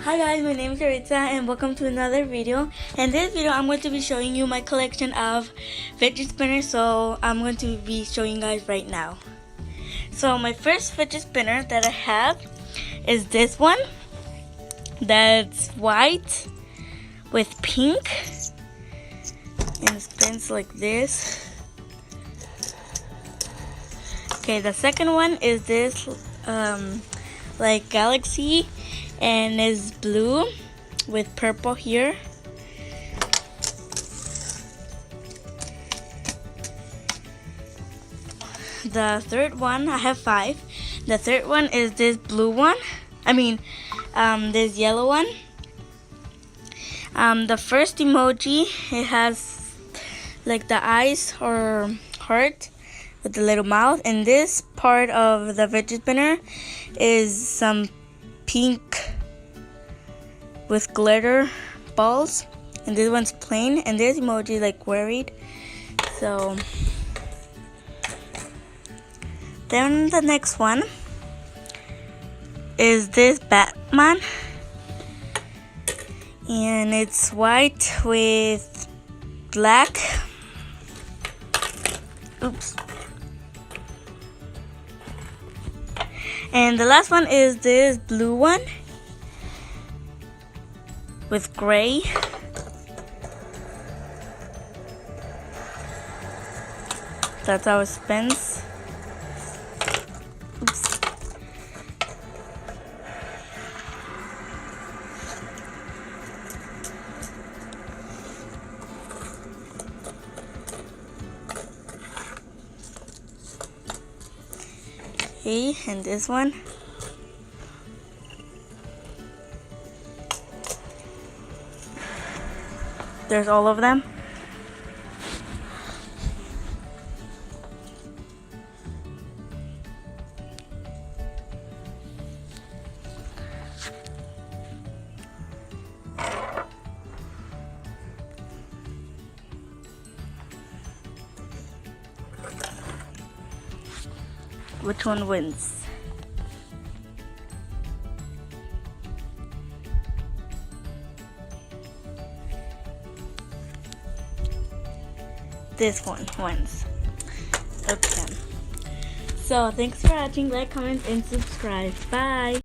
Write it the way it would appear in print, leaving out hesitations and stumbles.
Hi guys, my name is Yaritza and welcome to another video. In this video, I'm going to be showing you my collection of fidget spinners. So I'm going to be showing you guys right now. So my first fidget spinner that I have is this one. That's white with pink and it spins like this. Okay, the second one is this like galaxy and is blue with purple here. The third one, I have 5. The third one is this blue one. This yellow one. The first emoji, it has like the eyes or heart with the little mouth, and this part of the fidget spinner is some pink with glitter balls, and this one's plain, and this emoji is like worried. So then the next one is this Batman, and it's white with black. Oops. And the last one is this blue one with gray. That's how it spins. Oops. Okay, and this one. There's all of them. Which one wins? This one wins. Okay. So thanks for watching. Like, comment, and subscribe. Bye.